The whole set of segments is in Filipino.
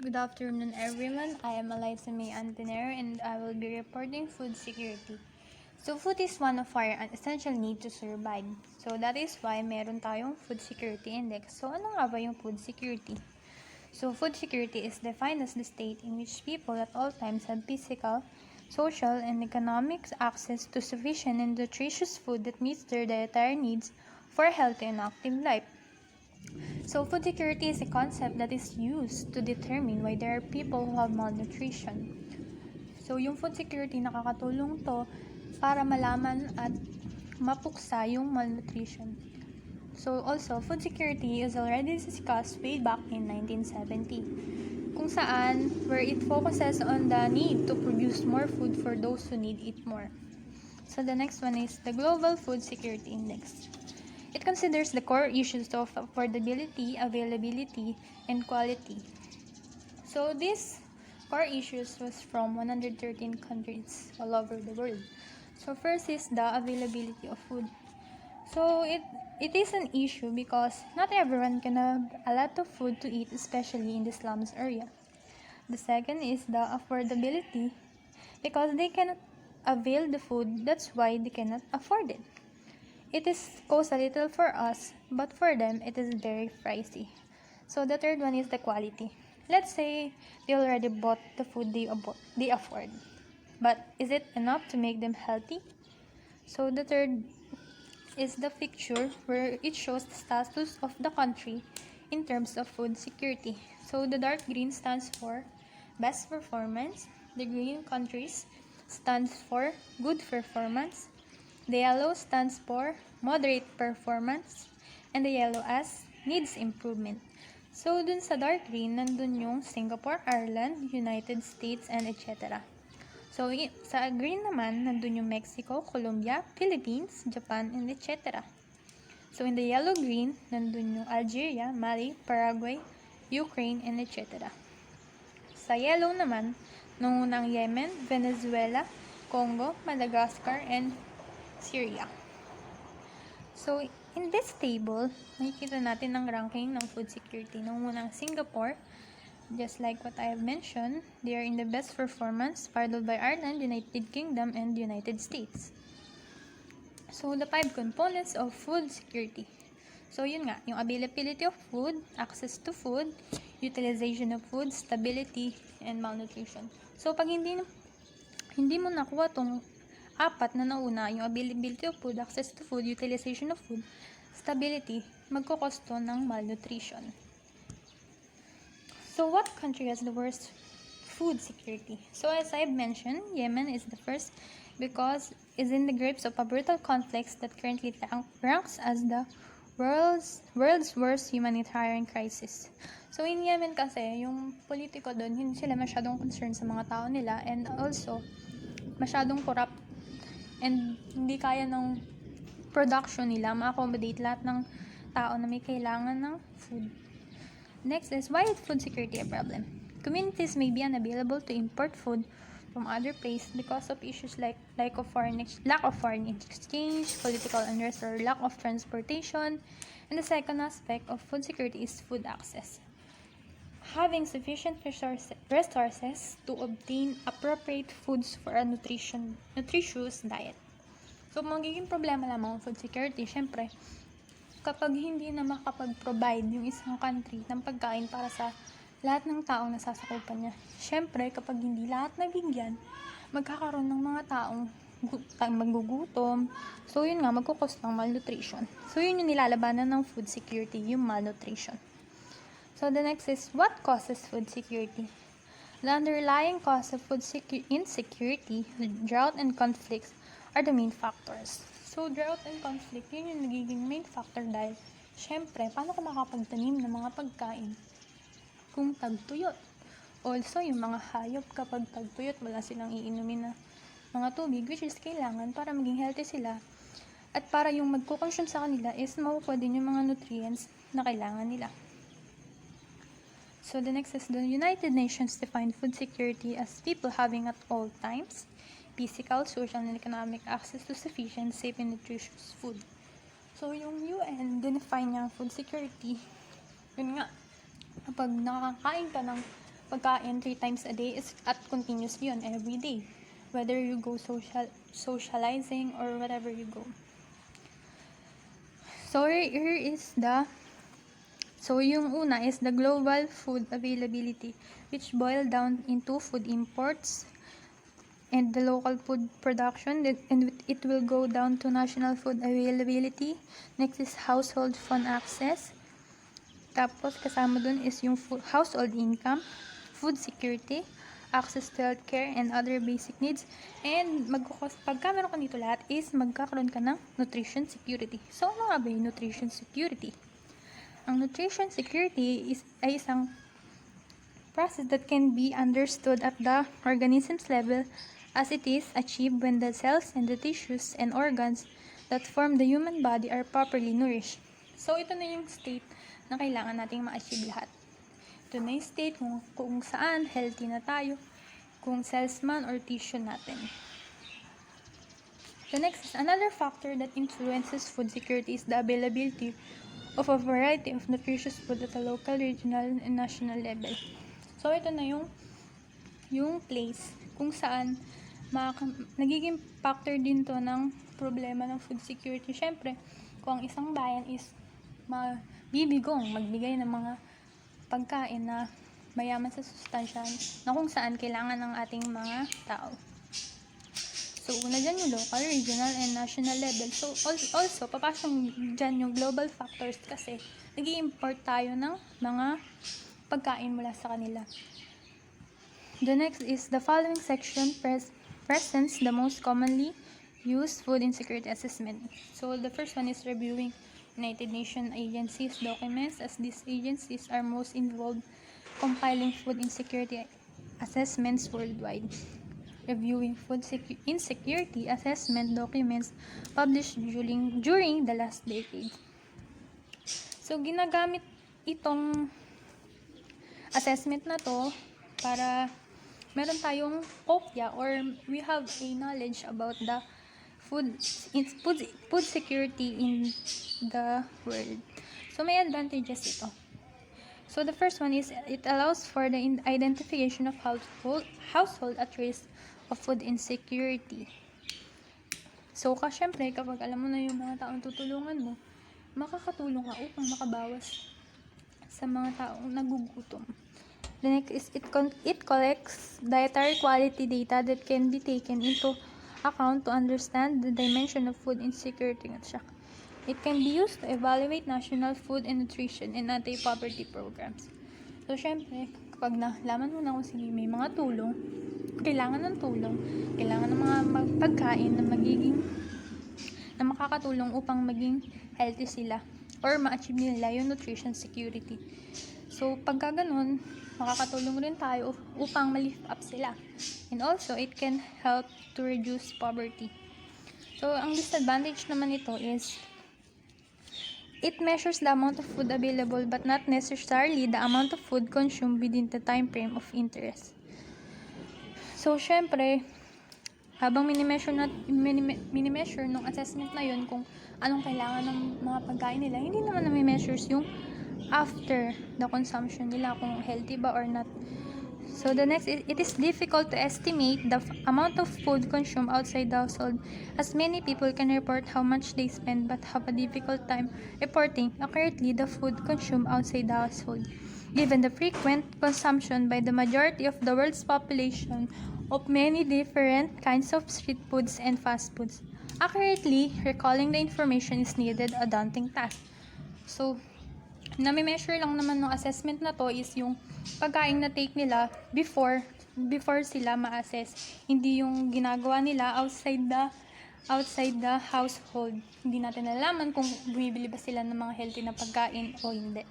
Good afternoon, everyone. I am Eliza May Antenero and I will be reporting food security. So, food is one of our essential need to survive. So, that is why meron tayong food security index. So, ano nga ba yung food security? So, food security is defined as the state in which people at all times have physical, social, and economic access to sufficient and nutritious food that meets their dietary needs for a healthy and active life. So, food security is a concept that is used to determine why there are people who have malnutrition. So, yung food security, nakakatulong to para malaman at mapuksa yung malnutrition. So, also, food security is already discussed way back in 1970, kung saan, where it focuses on the need to produce more food for those who need it more. So, the next one is the Global Food Security Index. It considers the core issues of affordability, availability, and quality. So these core issues was from 113 countries all over the world. So first is the availability of food. So it is an issue because not everyone can have a lot of food to eat, especially in the slums area. The second is the affordability because they cannot avail the food, that's why they cannot afford it. It costs a little for us, but for them, it is very pricey. So the third one is the quality. Let's say they already bought the food they afford. But is it enough to make them healthy? So the third is the picture where it shows the status of the country in terms of food security. So the dark green stands for best performance. The green countries stands for good performance. The yellow stands for moderate performance, and the yellow S needs improvement. So, dun sa dark green, nandun yung Singapore, Ireland, United States, and etc. So, sa green naman, nandun yung Mexico, Colombia, Philippines, Japan, and etc. So, in the yellow-green, nandun yung Algeria, Mali, Paraguay, Ukraine, and etc. Sa yellow naman, nungunang Yemen, Venezuela, Congo, Madagascar, and Syria. So, in this table, makikita natin ang ranking ng food security. Nungunang Singapore, just like what I have mentioned, they are in the best performance, followed by Ireland, United Kingdom, and United States. So, the 5 components of food security. So, yun nga, yung availability of food, access to food, utilization of food, stability, and malnutrition. So, pag hindi mo nakuha tong apat na nauna, yung availability of food, access to food, utilization of food, stability, magkokosto ng malnutrition. So, what country has the worst food security? So, as I've mentioned, Yemen is the first because it's in the grips of a brutal conflict that currently ranks as the world's worst humanitarian crisis. So, in Yemen kasi, yung politiko doon, hindi sila masyadong concerned sa mga tao nila and also, masyadong corrupt and hindi kaya ng production nila ma-accommodate lahat ng tao na may kailangan ng food. Next is, why is food security a problem? Communities may be unavailable to import food from other places because of issues like lack of foreign exchange, political unrest, or lack of transportation. And the second aspect of food security is food access. Having sufficient resources to obtain appropriate foods for a nutritious diet. So, magiging problema lamang ang food security, syempre, kapag hindi na makapag-provide yung isang country ng pagkain para sa lahat ng taong nasasakupan niya. Syempre, kapag hindi lahat nabigyan, magkakaroon ng mga taong magugutom. So, yun nga, magkukos ng malnutrition. So, yun yung nilalabanan ng food security, yung malnutrition. So, the next is, what causes food security? The underlying cause of food insecurity, drought and conflicts, are the main factors. So, drought and conflict, yun yung nagiging main factor dahil, syempre, paano ka makapagtanim ng mga pagkain kung tagtuyot? Also, yung mga hayop kapag tagtuyot, wala silang iinumin na mga tubig, which is kailangan para maging healthy sila. At para yung magkukonsume sa kanila is makukuha din yung mga nutrients na kailangan nila. So, the next is the United Nations defined food security as people having at all times physical, social, and economic access to sufficient, safe, and nutritious food. So, yung UN, define niya food security. Yun nga, kapag nakakain ka ng pagkain 3 times a day is at continuously on every day. Whether you go socializing or whatever you go. So yung una is the global food availability, which boil down into food imports and the local food production, and it will go down to national food availability. Next is household fund access. Tapos kasama dun is yung household income, food security, access to healthcare and other basic needs. And pagka meron ka nito lahat is magkakaroon ka ng nutrition security. So ano nga ba yung nutrition security? Ang nutrition security ay isang process that can be understood at the organism's level as it is achieved when the cells and the tissues and organs that form the human body are properly nourished. So ito na yung state na kailangan nating ma-achieve lahat. Ito na yung state kung saan healthy na tayo, kung cells man or tissue natin. The next is another factor that influences food security is the availability of a variety of nutritious food at a local, regional, and national level. So ito na yung place kung saan nagiging factor din to ng problema ng food security. Syempre, kung ang isang bayan is magbigay ng mga pagkain na mayaman sa sustansya na kung saan kailangan ng ating mga tao. So, una dyan yung local, regional, and national level. So, also, papasok dyan yung global factors kasi nag-i-import tayo ng mga pagkain mula sa kanila. The next is the following section presents the most commonly used food insecurity assessment. So, the first one is reviewing United Nations agencies documents, as these agencies are most involved compiling food insecurity assessments worldwide. Reviewing food insecurity assessment documents published during the last decade. So, ginagamit itong assessment na to para meron tayong kopya or we have a knowledge about the food security in the world. So, may advantages ito. So, the first one is it allows for the identification of household at risk of food insecurity. So, syempre, kapag alam mo na yung mga taong tutulungan mo, makakatulong ka upang makabawas sa mga taong nagugutom. The next is it collects dietary quality data that can be taken into account to understand the dimension of food insecurity. It can be used to evaluate national food and nutrition and anti-poverty programs. So, syempre, kapag nalaman mo na kung sige may mga kailangan ng tulong, kailangan ng mga pagkain na makakatulong upang maging healthy sila or ma-achieve nila yung nutrition security. So, pagka ganun, makakatulong rin tayo upang ma-lift up sila. And also, it can help to reduce poverty. So, ang disadvantage naman ito is it measures the amount of food available but not necessarily the amount of food consumed within the time frame of interest. So, syempre, habang minimeasure ng assessment na yun kung anong kailangan ng mga pagkain nila, hindi naman na-measures yung after the consumption nila, kung healthy ba or not. So, the next is, it is difficult to estimate the amount of food consumed outside the household, as many people can report how much they spend but have a difficult time reporting accurately the food consumed outside the household, given the frequent consumption by the majority of the world's population of many different kinds of street foods and fast foods. Accurately recalling the information is needed a daunting task. So, nami-measure lang naman ng assessment na to is yung pagkain na take nila before sila ma-assess. Hindi yung ginagawa nila outside the household. Hindi natin nalaman kung bumibili ba sila ng mga healthy na pagkain o hindi.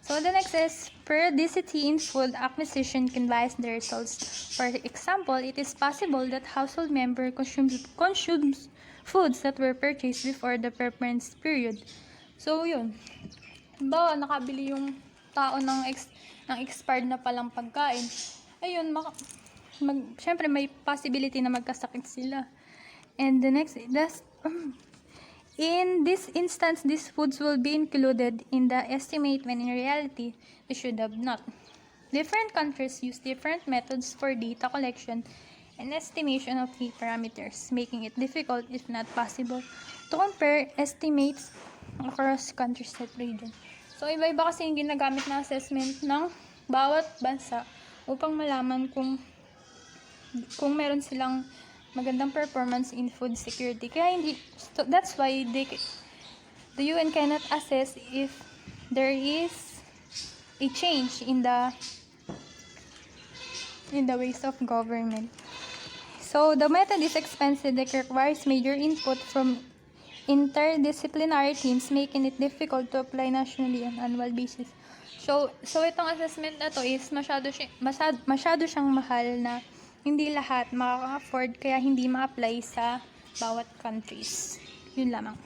So, the next is periodicity in food acquisition can bias the results. For example, it is possible that household member consumes foods that were purchased before the preference period. So, yun. Halimbawa, nakabili yung tao ng expired na palang pagkain. Ayun, syempre may possibility na magkasakit sila. And the next, in this instance, these foods will be included in the estimate when in reality, they should have not. Different countries use different methods for data collection and estimation of key parameters, making it difficult, if not possible, to compare estimates across countries at region. So, iba-iba kasi yung ginagamit na assessment ng bawat bansa upang malaman kung meron silang magandang performance in food security. Kaya that's why the UN cannot assess if there is a change in the ways of government. So, the method is expensive. It requires major input from interdisciplinary teams, making it difficult to apply nationally on annual basis. So itong assessment na to is masyado siyang mahal na hindi lahat makaka-afford, kaya hindi ma-apply sa bawat countries. Yun lamang.